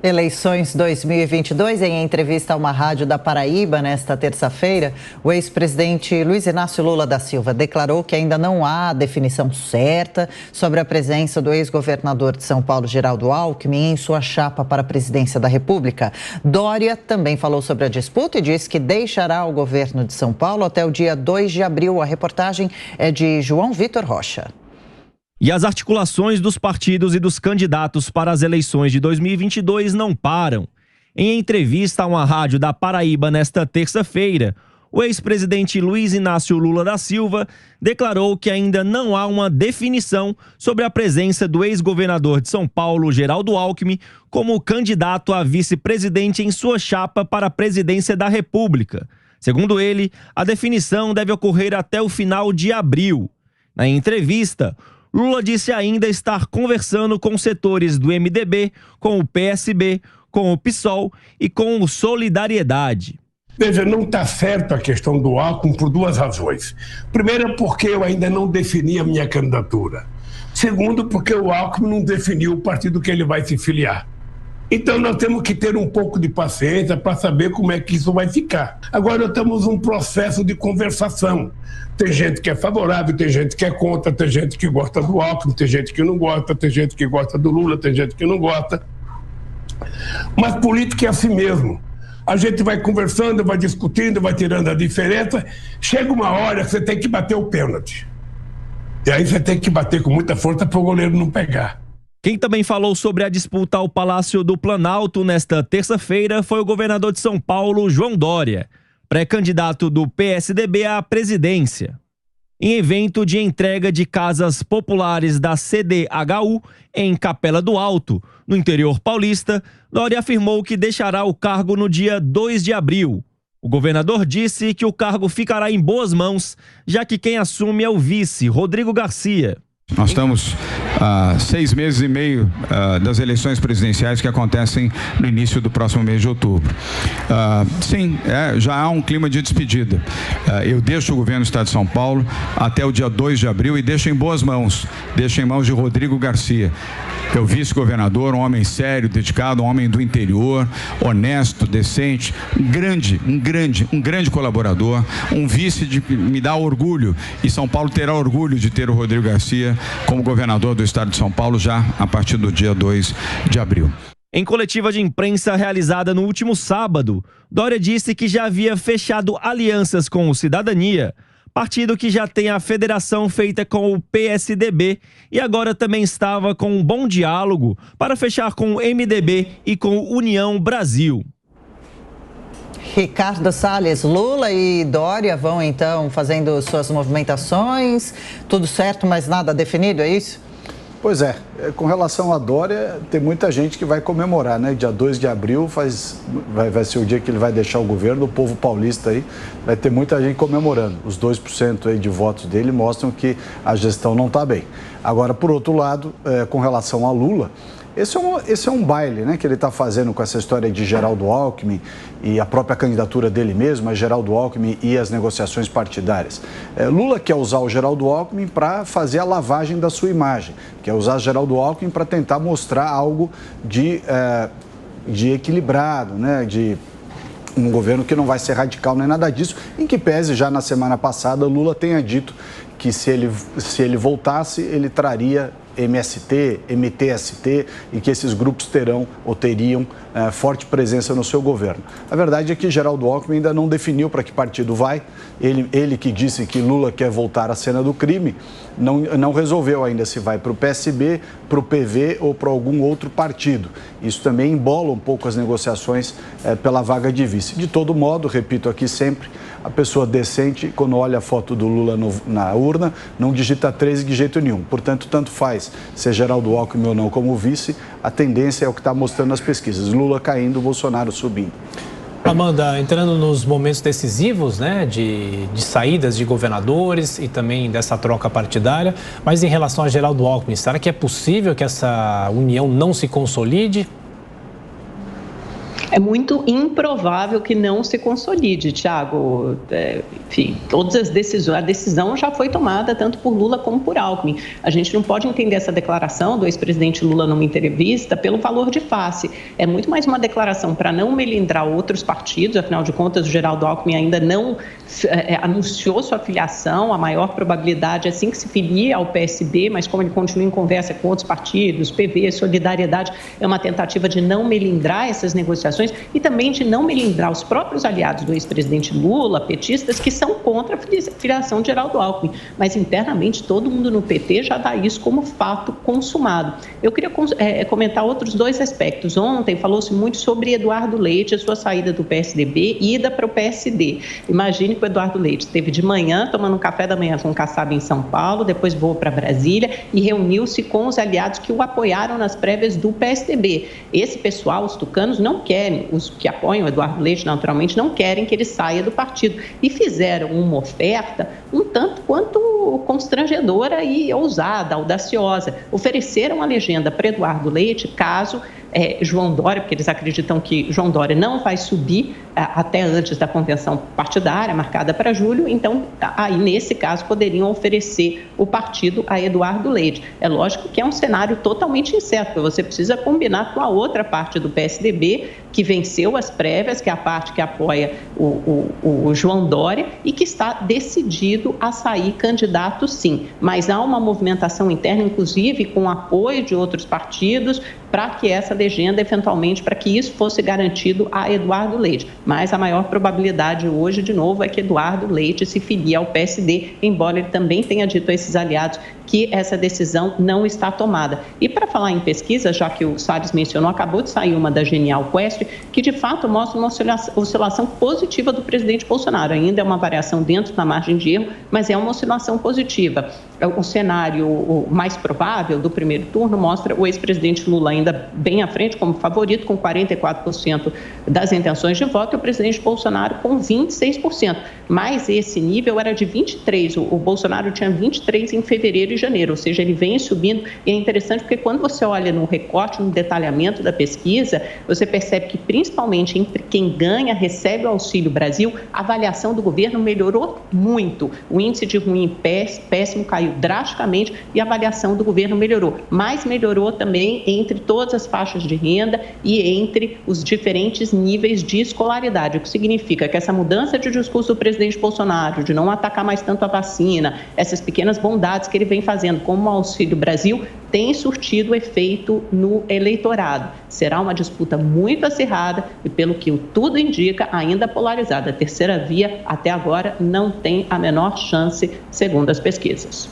Eleições 2022, em entrevista a uma rádio da Paraíba nesta terça-feira, o ex-presidente Luiz Inácio Lula da Silva declarou que ainda não há definição certa sobre a presença do ex-governador de São Paulo, Geraldo Alckmin, em sua chapa para a presidência da República. Dória também falou sobre a disputa e disse que deixará o governo de São Paulo até o dia 2 de abril. A reportagem é de João Vitor Rocha. E as articulações dos partidos e dos candidatos para as eleições de 2022 não param. Em entrevista a uma rádio da Paraíba nesta terça-feira, o ex-presidente Luiz Inácio Lula da Silva declarou que ainda não há uma definição sobre a presença do ex-governador de São Paulo, Geraldo Alckmin, como candidato a vice-presidente em sua chapa para a presidência da República. Segundo ele, a definição deve ocorrer até o final de abril. Na entrevista, Lula disse ainda estar conversando com setores do MDB, com o PSB, com o PSOL e com o Solidariedade. Veja, não está certo a questão do Alckmin por duas razões. Primeiro, porque eu ainda não defini a minha candidatura. Segundo, porque o Alckmin não definiu o partido que ele vai se filiar. Então nós temos que ter um pouco de paciência para saber como é que isso vai ficar. Agora estamos num processo de conversação. Tem gente que é favorável, tem gente que é contra, tem gente que gosta do Alckmin, tem gente que não gosta, tem gente que gosta do Lula, tem gente que não gosta. Mas política é assim mesmo. A gente vai conversando, vai discutindo, vai tirando a diferença. Chega uma hora que você tem que bater o pênalti. E aí você tem que bater com muita força para o goleiro não pegar. Quem também falou sobre a disputa ao Palácio do Planalto nesta terça-feira foi o governador de São Paulo, João Dória, pré-candidato do PSDB à presidência. Em evento de entrega de casas populares da CDHU em Capela do Alto, no interior paulista, Dória afirmou que deixará o cargo no dia 2 de abril. O governador disse que o cargo ficará em boas mãos, já que quem assume é o vice, Rodrigo Garcia. Nós estamos há 6 meses e meio das eleições presidenciais que acontecem no início do próximo mês de outubro. Já há um clima de despedida. Eu deixo o governo do Estado de São Paulo até o dia 2 de abril e deixo em boas mãos. Deixo em mãos de Rodrigo Garcia, que é o vice-governador, um homem sério, dedicado, um homem do interior, honesto, decente, um grande colaborador, um vice que me dá orgulho, e São Paulo terá orgulho de ter o Rodrigo Garcia como governador do Estado de São Paulo já a partir do dia 2 de abril. Em coletiva de imprensa realizada no último sábado, Dória disse que já havia fechado alianças com o Cidadania, partido que já tem a federação feita com o PSDB e agora também estava com um bom diálogo para fechar com o MDB e com o União Brasil. Ricardo Salles, Lula e Dória vão então fazendo suas movimentações, tudo certo, mas nada definido, é isso? Pois é, com relação a Dória, tem muita gente que vai comemorar, né? Dia 2 de abril vai ser o dia que ele vai deixar o governo, o povo paulista aí vai ter muita gente comemorando. Os 2% aí de votos dele mostram que a gestão não está bem. Agora, por outro lado, com relação a Lula, esse é um baile, né, que ele está fazendo com essa história de Geraldo Alckmin e a própria candidatura dele mesmo, a Geraldo Alckmin e as negociações partidárias. Lula quer usar o Geraldo Alckmin para fazer a lavagem da sua imagem, quer usar o Geraldo Alckmin para tentar mostrar algo de equilibrado, né, de um governo que não vai ser radical nem nada disso, em que pese já na semana passada Lula tenha dito que se ele voltasse, ele traria MST, MTST e que esses grupos terão ou teriam forte presença no seu governo. A verdade é que Geraldo Alckmin ainda não definiu para que partido vai. Ele que disse que Lula quer voltar à cena do crime, não resolveu ainda se vai para o PSB, para o PV ou para algum outro partido. Isso também embola um pouco as negociações pela vaga de vice. De todo modo, repito aqui sempre, a pessoa decente, quando olha a foto do Lula na urna, não digita 13 de jeito nenhum. Portanto, tanto faz ser Geraldo Alckmin ou não como vice, a tendência é o que está mostrando nas pesquisas. Lula caindo, Bolsonaro subindo. Amanda, entrando nos momentos decisivos, né, de saídas de governadores e também dessa troca partidária, mas em relação a Geraldo Alckmin, será que é possível que essa união não se consolide? É muito improvável que não se consolide, Thiago. Enfim, todas as decisões, a decisão já foi tomada tanto por Lula como por Alckmin. A gente não pode entender essa declaração do ex-presidente Lula numa entrevista pelo valor de face. É muito mais uma declaração para não melindrar outros partidos, afinal de contas, o Geraldo Alckmin ainda não anunciou sua filiação, a maior probabilidade é assim que se filie ao PSB, mas como ele continua em conversa com outros partidos, PV, Solidariedade, é uma tentativa de não melindrar essas negociações e também de não melindrar os próprios aliados do ex-presidente Lula, petistas, que são contra a filiação de Geraldo Alckmin. Mas internamente todo mundo no PT já dá isso como fato consumado. Eu queria comentar outros dois aspectos. Ontem falou-se muito sobre Eduardo Leite, a sua saída do PSDB e ida para o PSD. Imagine que o Eduardo Leite esteve de manhã tomando um café da manhã com o Kassab em São Paulo, depois voou para Brasília e reuniu-se com os aliados que o apoiaram nas prévias do PSDB. Esse pessoal, os tucanos, não querem, os que apoiam o Eduardo Leite, naturalmente, não querem que ele saia do partido. E fizeram uma oferta um tanto quanto constrangedora e ousada, audaciosa. Ofereceram a legenda para Eduardo Leite caso João Dória, porque eles acreditam que João Dória não vai subir até antes da convenção partidária, marcada para julho, então, aí, nesse caso, poderiam oferecer o partido a Eduardo Leite. É lógico que é um cenário totalmente incerto, porque você precisa combinar com a outra parte do PSDB, que venceu as prévias, que é a parte que apoia o João Dória e que está decidido a sair candidato, sim. Mas há uma movimentação interna, inclusive com o apoio de outros partidos, para que essa legenda, eventualmente, para que isso fosse garantido a Eduardo Leite. Mas a maior probabilidade hoje, de novo, é que Eduardo Leite se filie ao PSD, embora ele também tenha dito a esses aliados que essa decisão não está tomada. E para falar em pesquisa, já que o Salles mencionou, acabou de sair uma da Genial Quest, que de fato mostra uma oscilação positiva do presidente Bolsonaro. Ainda é uma variação dentro da margem de erro, mas é uma oscilação positiva. O cenário mais provável do primeiro turno mostra o ex-presidente Lula ainda bem à frente como favorito, com 44% das intenções de voto, e o presidente Bolsonaro com 26%. Mas esse nível era de 23%. O Bolsonaro tinha 23% em fevereiro e janeiro, ou seja, ele vem subindo. E é interessante porque quando você olha no recorte, no detalhamento da pesquisa, você percebe que principalmente entre quem ganha, recebe o Auxílio Brasil, a avaliação do governo melhorou muito. O índice de ruim péssimo caiu drasticamente e a avaliação do governo melhorou. Mas melhorou também entre todas as faixas de renda e entre os diferentes níveis de escolaridade, o que significa que essa mudança de discurso do presidente Bolsonaro, de não atacar mais tanto a vacina, essas pequenas bondades que ele vem fazendo, como o Auxílio Brasil, tem surtido efeito no eleitorado. Será uma disputa muito acirrada e, pelo que tudo indica, ainda polarizada. A terceira via, até agora, não tem a menor chance, segundo as pesquisas.